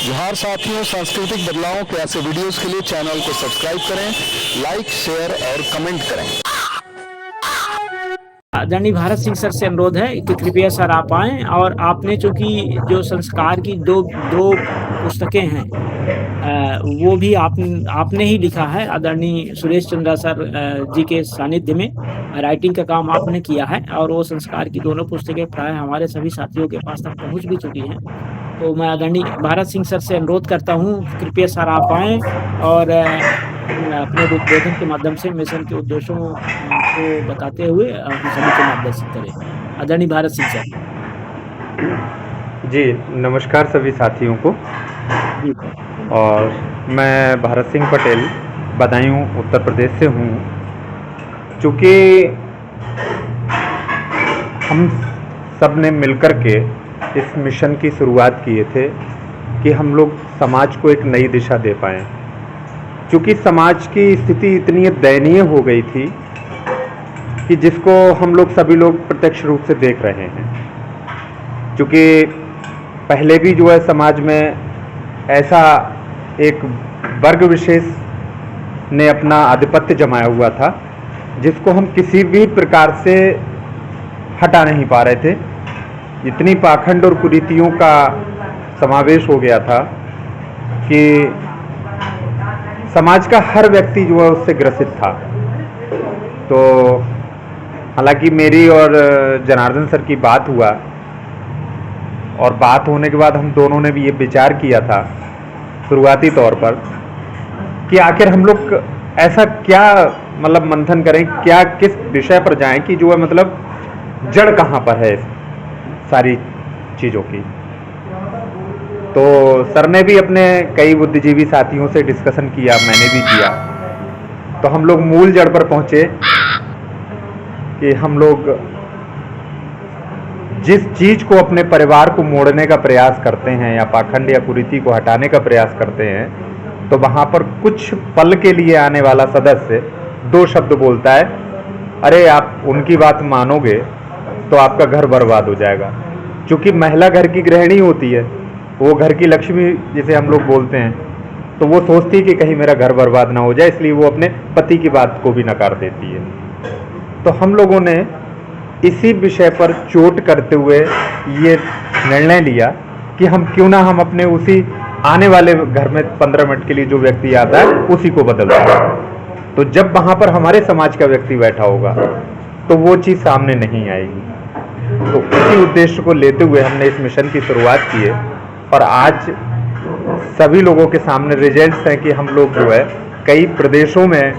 जोहार साथियों, सांस्कृतिक बदलावों के ऐसे वीडियोस के लिए चैनल को सब्सक्राइब करें, लाइक, शेयर और कमेंट करें। आदरणीय भारत सिंह सर से अनुरोध है कि कृपया सर आप आएं। और आपने चूंकि जो संस्कार की दो दो पुस्तकें हैं, वो भी आपने ही लिखा है। आदरणीय सुरेश चंद्रा सर जी के सानिध्य में राइटिंग का काम आपने किया है, और वो संस्कार की दोनों पुस्तकें प्राय हमारे सभी साथियों के पास तक पहुंच भी चुकी हैं। तो मैं आदरणीय भारत सिंह सर से अनुरोध करता हूं कि कृपया सर आप आएं और अपने उद्बोधन के माध्यम से मिशन के उद्देश्यों को बताते हुए हम सभी को मार्गदर्शित करें। आदरणीय भारत सिंह सर। जी नमस्कार सभी साथियों को। जी और मैं भारत सिंह पटेल बदायूं उत्तर प्रदेश से हूँ। चूँकि हम सब ने मिलकर के इस मिशन की शुरुआत किए थे कि हम लोग समाज को एक नई दिशा दे पाएँ। चूँकि समाज की स्थिति इतनी दयनीय हो गई थी कि जिसको हम लोग सभी लोग प्रत्यक्ष रूप से देख रहे हैं। चूँकि पहले भी जो है समाज में ऐसा एक वर्ग विशेष ने अपना आधिपत्य जमाया हुआ था जिसको हम किसी भी प्रकार से हटा नहीं पा रहे थे। इतनी पाखंड और कुरीतियों का समावेश हो गया था कि समाज का हर व्यक्ति जो है उससे ग्रसित था। तो हालांकि मेरी और जनार्दन सर की बात हुआ, और बात होने के बाद हम दोनों ने भी ये विचार किया था शुरुआती तौर पर कि आखिर हम लोग ऐसा क्या मतलब मंथन करें, क्या किस विषय पर जाएं कि जो है मतलब जड़ कहाँ पर है सारी चीज़ों की। तो सर ने भी अपने कई बुद्धिजीवी साथियों से डिस्कशन किया, मैंने भी किया। तो हम लोग मूल जड़ पर पहुँचे कि हम लोग जिस चीज़ को अपने परिवार को मोड़ने का प्रयास करते हैं या पाखंड या कुरीति को हटाने का प्रयास करते हैं, तो वहाँ पर कुछ पल के लिए आने वाला सदस्य दो शब्द बोलता है, अरे आप उनकी बात मानोगे तो आपका घर बर्बाद हो जाएगा। क्योंकि महिला घर की गृहिणी होती है, वो घर की लक्ष्मी जिसे हम लोग बोलते हैं, तो वो सोचती है कि कहीं मेरा घर बर्बाद ना हो जाए, इसलिए वो अपने पति की बात को भी नकार देती है। तो हम लोगों ने इसी विषय पर चोट करते हुए ये निर्णय लिया कि हम क्यों ना हम अपने उसी आने वाले घर में 15 मिनट के लिए जो व्यक्ति आता है उसी को बदल दें। तो जब वहाँ पर हमारे समाज का व्यक्ति बैठा होगा तो वो चीज़ सामने नहीं आएगी। तो उसी उद्देश्य को लेते हुए हमने इस मिशन की शुरुआत की है, और आज सभी लोगों के सामने रिजल्ट्स हैं कि हम लोग जो है कई प्रदेशों में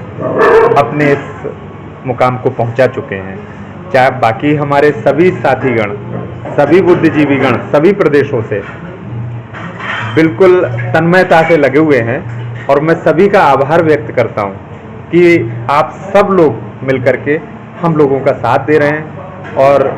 अपने इस मुकाम को पहुंचा चुके हैं। चाहे बाकी हमारे सभी साथीगण, सभी बुद्धिजीवीगण सभी प्रदेशों से बिल्कुल तन्मयता से लगे हुए हैं, और मैं सभी का आभार व्यक्त करता हूं कि आप सब लोग मिलकर के हम लोगों का साथ दे रहे हैं। और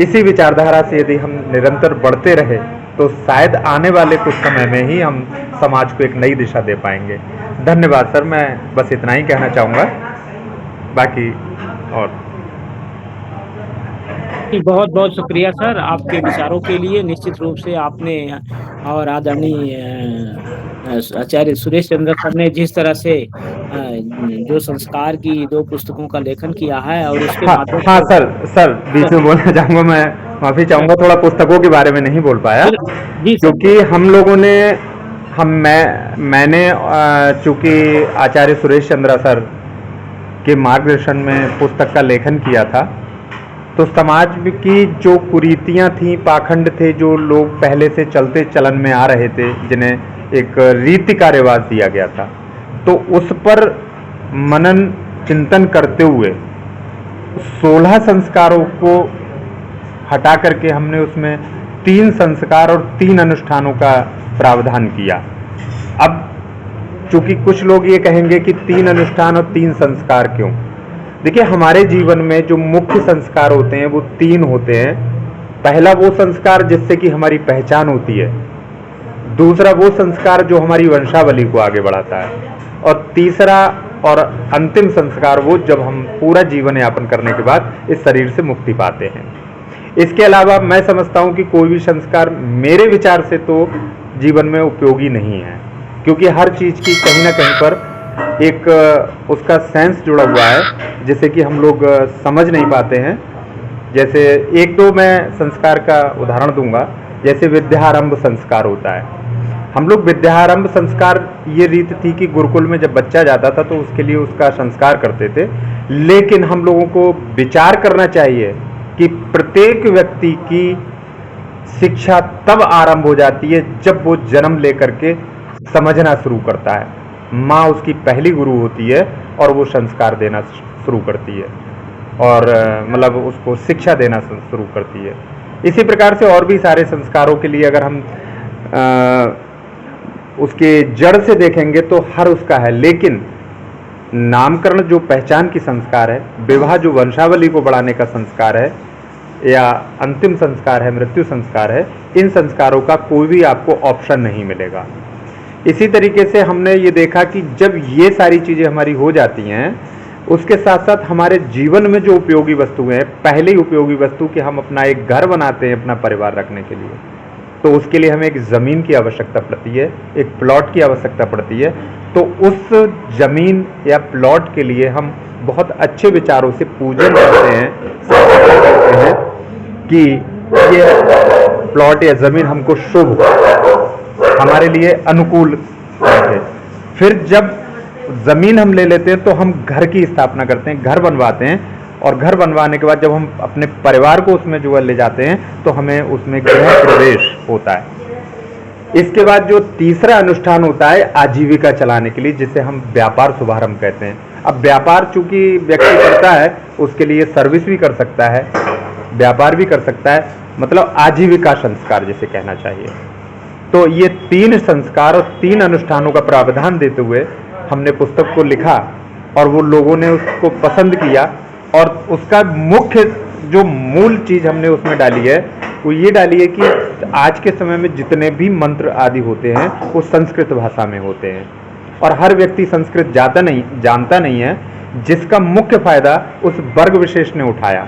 इसी विचारधारा से यदि हम निरंतर बढ़ते रहे तो शायद आने वाले कुछ समय में ही हम समाज को एक नई दिशा दे पाएंगे। धन्यवाद सर, मैं बस इतना ही कहना चाहूँगा, बाकी और बहुत बहुत शुक्रिया सर आपके विचारों के लिए। निश्चित रूप से आपने और आदरणीय आचार्य सुरेश चंद्र सर ने जिस तरह से जो संस्कार की दो पुस्तकों का लेखन किया है, और उसके माध्यम हाँ सर बीच में बोलना चाहूँगा, मैं माफ़ी चाहूँगा, थोड़ा पुस्तकों के बारे में नहीं बोल पाया क्योंकि हम लोगों ने मैंने चूँकि आचार्य सुरेश चंद्रा सर के मार्गदर्शन में पुस्तक का लेखन किया था, तो समाज की जो कुरीतियाँ थीं, पाखंड थे, जो लोग पहले से चलते चलन में आ रहे थे, जिन्हें एक रीति का रिवाज दिया गया था, तो उस पर मनन चिंतन करते हुए 16 संस्कारों को हटा करके हमने उसमें 3 संस्कार और 3 अनुष्ठानों का प्रावधान किया। अब चूंकि कुछ लोग ये कहेंगे कि 3 अनुष्ठान और 3 संस्कार क्यों? देखिए, हमारे जीवन में जो मुख्य संस्कार होते हैं वो 3 होते हैं। पहला वो संस्कार जिससे कि हमारी पहचान होती है, दूसरा वो संस्कार जो हमारी वंशावली को आगे बढ़ाता है, और तीसरा और अंतिम संस्कार वो जब हम पूरा जीवन यापन करने के बाद इस शरीर से मुक्ति पाते हैं। इसके अलावा मैं समझता हूँ कि कोई भी संस्कार मेरे विचार से तो जीवन में उपयोगी नहीं है, क्योंकि हर चीज़ की कहीं ना कहीं पर एक उसका सेंस जुड़ा हुआ है, जिसे कि हम लोग समझ नहीं पाते हैं। जैसे एक दो मैं संस्कार का उदाहरण दूंगा। जैसे विद्यारंभ संस्कार होता है, हम लोग विद्यारंभ संस्कार, ये रीत थी कि गुरुकुल में जब बच्चा जाता था तो उसके लिए उसका संस्कार करते थे, लेकिन हम लोगों को विचार करना चाहिए कि प्रत्येक व्यक्ति की शिक्षा तब आरंभ हो जाती है जब वो जन्म लेकर के समझना शुरू करता है। माँ उसकी पहली गुरु होती है और वो संस्कार देना शुरू करती है, और मतलब उसको शिक्षा देना शुरू करती है। इसी प्रकार से और भी सारे संस्कारों के लिए अगर हम उसके जड़ से देखेंगे तो हर उसका है, लेकिन नामकरण जो पहचान की संस्कार है, विवाह जो वंशावली को बढ़ाने का संस्कार है, या अंतिम संस्कार है, मृत्यु संस्कार है, इन संस्कारों का कोई भी आपको ऑप्शन नहीं मिलेगा। इसी तरीके से हमने ये देखा कि जब ये सारी चीज़ें हमारी हो जाती हैं, उसके साथ साथ हमारे जीवन में जो उपयोगी वस्तुएं हैं, पहले ही उपयोगी वस्तु कि हम अपना एक घर बनाते हैं अपना परिवार रखने के लिए, तो उसके लिए हमें एक ज़मीन की आवश्यकता पड़ती है, एक प्लॉट की आवश्यकता पड़ती है। तो उस ज़मीन या प्लॉट के लिए हम बहुत अच्छे विचारों से पूजन करते हैं कि ये प्लॉट या ज़मीन हमको शुभ, हमारे लिए अनुकूल है। फिर जब ज़मीन हम ले लेते हैं तो हम घर की स्थापना करते हैं, घर बनवाते हैं, और घर बनवाने के बाद जब हम अपने परिवार को उसमें जो ले जाते हैं तो हमें उसमें गृह प्रवेश होता है। इसके बाद जो तीसरा अनुष्ठान होता है आजीविका चलाने के लिए, जिसे हम व्यापार शुभारंभ कहते हैं। अब व्यापार चूंकि व्यक्ति करता है, उसके लिए सर्विस भी कर सकता है, व्यापार भी कर सकता है, मतलब आजीविका संस्कार जिसे कहना चाहिए। तो ये 3 संस्कार और 3 अनुष्ठानों का प्रावधान देते हुए हमने पुस्तक को लिखा, और वो लोगों ने उसको पसंद किया, और उसका मुख्य जो मूल चीज़ हमने उसमें डाली है वो ये डाली है कि आज के समय में जितने भी मंत्र आदि होते हैं वो संस्कृत भाषा में होते हैं, और हर व्यक्ति संस्कृत जानता नहीं है, जिसका मुख्य फायदा उस वर्ग विशेष ने उठाया।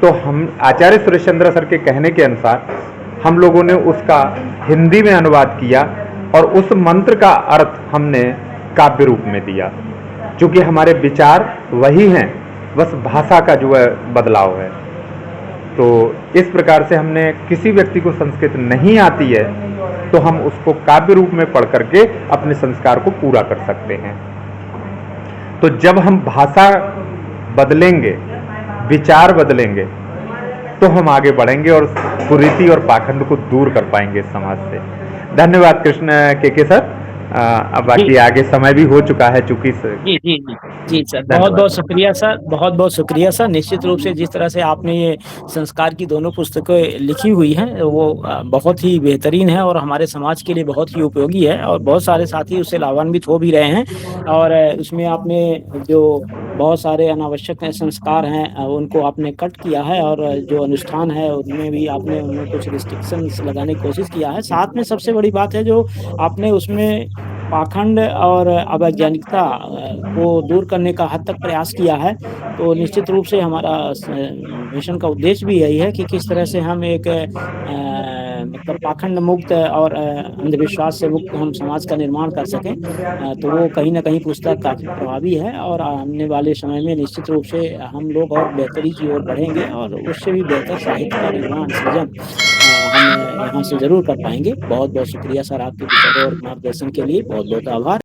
तो हम आचार्य सुरेश चंद्र सर के कहने के अनुसार हम लोगों ने उसका हिंदी में अनुवाद किया, और उस मंत्र का अर्थ हमने काव्य रूप में दिया। चूँकि हमारे विचार वही हैं, बस भाषा का जो है बदलाव है। तो इस प्रकार से हमने किसी व्यक्ति को संस्कृत नहीं आती है तो हम उसको काव्य रूप में पढ़ करके अपने संस्कार को पूरा कर सकते हैं। तो जब हम भाषा बदलेंगे, विचार बदलेंगे, तो हम आगे बढ़ेंगे और कुरीति और पाखंड को दूर कर पाएंगे समाज से। धन्यवाद कृष्ण के सर। अब बाकी आगे समय भी हो चुका है चूंकि जी जी जी जी सर, बहुत बहुत शुक्रिया सर, बहुत बहुत शुक्रिया सर। निश्चित रूप से जिस तरह से आपने ये संस्कार की दोनों पुस्तकें लिखी हुई हैं वो बहुत ही बेहतरीन है और हमारे समाज के लिए बहुत ही उपयोगी है, और बहुत सारे साथी उससे लाभान्वित हो भी रहे हैं। और उसमें आपने जो बहुत सारे अनावश्यक संस्कार हैं उनको आपने कट किया है, और जो अनुष्ठान है उनमें भी आपने उनमें कुछ रिस्ट्रिक्शंस लगाने की कोशिश किया है। साथ में सबसे बड़ी बात है जो आपने उसमें पाखंड और अवैज्ञानिकता को दूर करने का हद तक प्रयास किया है। तो निश्चित रूप से हमारा मिशन का उद्देश्य भी यही है कि किस तरह से हम एक मतलब पाखंड मुक्त और अंधविश्वास से मुक्त हम समाज का निर्माण कर सकें। तो वो कहीं ना कहीं पुस्तक काफ़ी प्रभावी है, और आने वाले समय में निश्चित रूप से हम लोग और बेहतरी की ओर बढ़ेंगे, और उससे भी बेहतर साहित्य का निर्माण सृजन हम यहाँ से ज़रूर कर पाएंगे। बहुत बहुत शुक्रिया सर आपके विचारों और मार्गदर्शन के लिए, बहुत बहुत आभार।